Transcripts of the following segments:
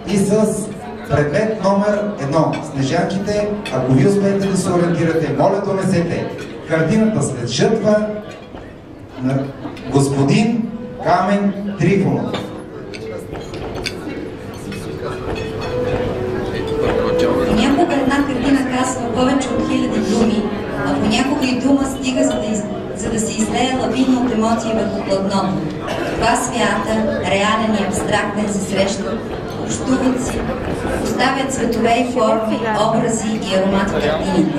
и с предмет номер 1. Снежанките, ако ви успеете да се ориентирате, моля донесете картината след жътва на господин Камен Трифонов. Понякога една картина казва повече от 1000 думи, а понякога и дума стига, за да се излее лавина от емоции върху платното. Два свята, реален и абстрактен, се срещат, общуват си, поставят цветове и форми, образи и аромат в картините.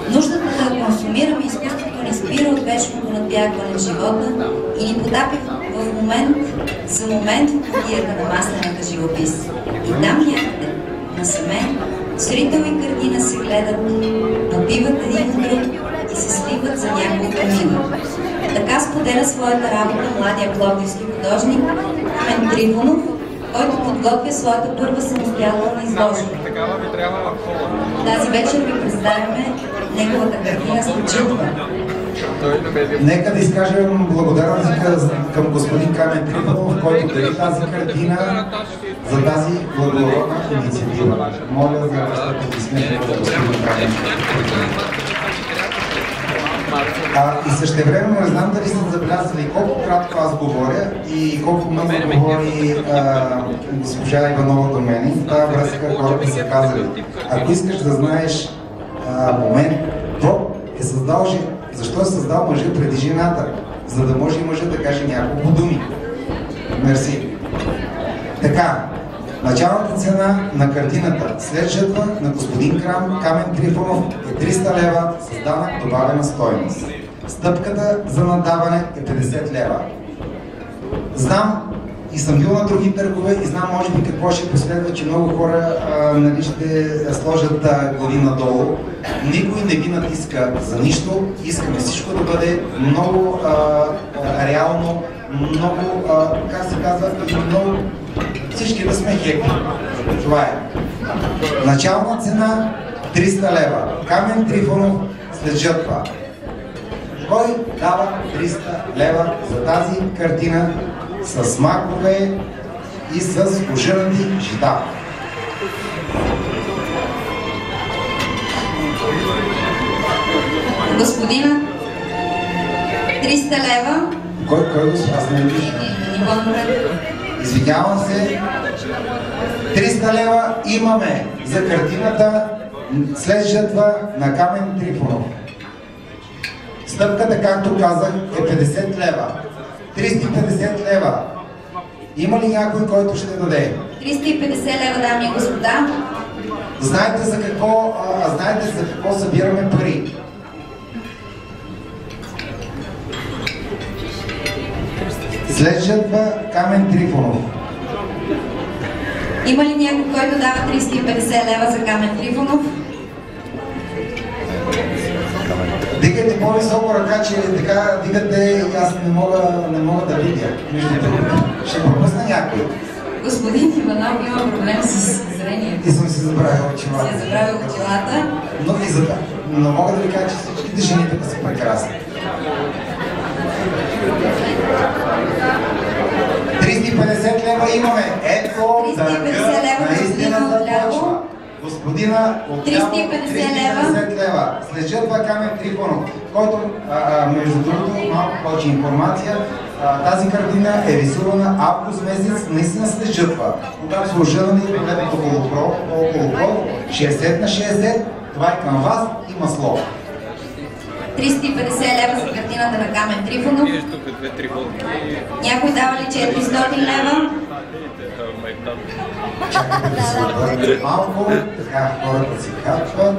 Нуждата да консумираме изкуството ни спира от вечното надбягване в живота и ни потапи в момент за момент в подията на маслената живопис. И там някъде, насаме, зрител и картина се гледат, напиват един от друг и се сливат за няколко минути. Така споделя своята работа младия пловдивски художник Камен Трифонов, който подготвя своята първа самостоятелна изложба. Тази вечер ви представяме неговата картина с жътва. Нека да изкажем благодарност към господин Камен Трифонов, който дари тази картина за тази благородна инициатива. Моля за връщате смешно за господин Камен. И същевременно не знам дали сте забелязали колко кратко аз говоря и колко много говори госпожа Иванова до мен. В тази връзка хората са казали: ако искаш да знаеш момент, Бог е създал жена. Защо е създал мъжа преди жената? За да може и мъжът да каже няколко думи. Мерси. Така, началната цена на картината след жътва на господин Камен Трифонов е 300 лева с данък добавена стойност. Стъпката за наддаване е 50 лева. Знам и съм бил на други търгове и знам може би какво ще последва, че много хора нали, ще сложат глави надолу. Никой не ви натиска за нищо. Искаме всичко да бъде много реално, много, как се казва, и много всички да сме хепи. Това е. Начална цена 300 лева. Камен Трифонов след жътва. Кой дава 300 лева за тази картина с макове и с ожърнати жита? Господина, 300 лева. Кой господин? Аз не виждам. Извинявам се. 300 лева имаме за картината след жътва на Камен Трифонов. Стъпката, както казах, е 50 лева. 350 лева. Има ли някой, който ще даде? 350 лева, дами и господа. Знаете за какво събираме пари? След жътва Камен Трифонов. Има ли някой, който дава 350 лева за Камен Трифонов? Дигайте по-високо ръка, че така дигате и аз не мога да видя. Ще пропусна някой. Господин Иванов има проблем с зрението. И съм си забравил очилата. Си е забравил очилата. Но мога да ви кажа, че всичките жени тук са прекрасни. 350 лева имаме. Ето, наистина започва. Господина от 350 лева. След жътва Камен Трифонов, който, между другото, малко повече информация, тази картина е рисувана август месец, наистина след жътва. Когато са ожънани погледнат около кров, 60 на 60, това е към вас и масло. 350 лева за картината на Камен Трифонов. Някой дава ли 400 лева? Чакайте да се обърне малко, така хората си качват.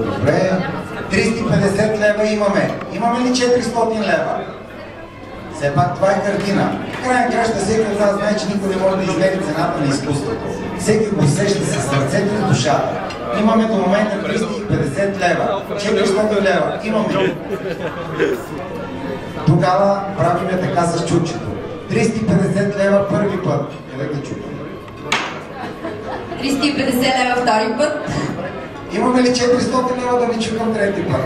Добре. 350 лева имаме. Имаме ли 400 лева? Все пак това е картина. В крайна краща всеки от нас знае, че никой не може да измери цената на изкуството. Всеки го усеща със сърцето и душата. Имаме до момента 350 лева. 400 лева. Имаме. Тогава правиме така с чучето. 350 лева първи път. Къде да чукам? 350 лева втори път. Имаме ли 400 лева да ви чукам трети път?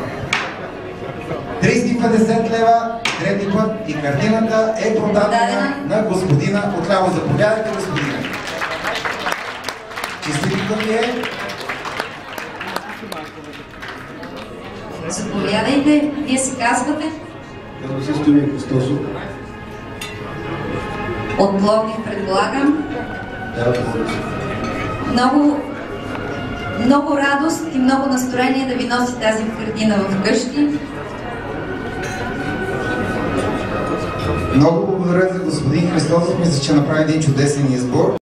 350 лева трети път и картината е продадена на господина отляво. Заповядайте, господина. Виждам ли е? Заповядайте, вие се казвате? Казвам се Стоян Христосов. От Пловдив, предполагам. Да, много радост и много настроение да ви носи тази картина вкъщи. Много благодаря за господин Христосов, мисля, че направи един чудесен избор.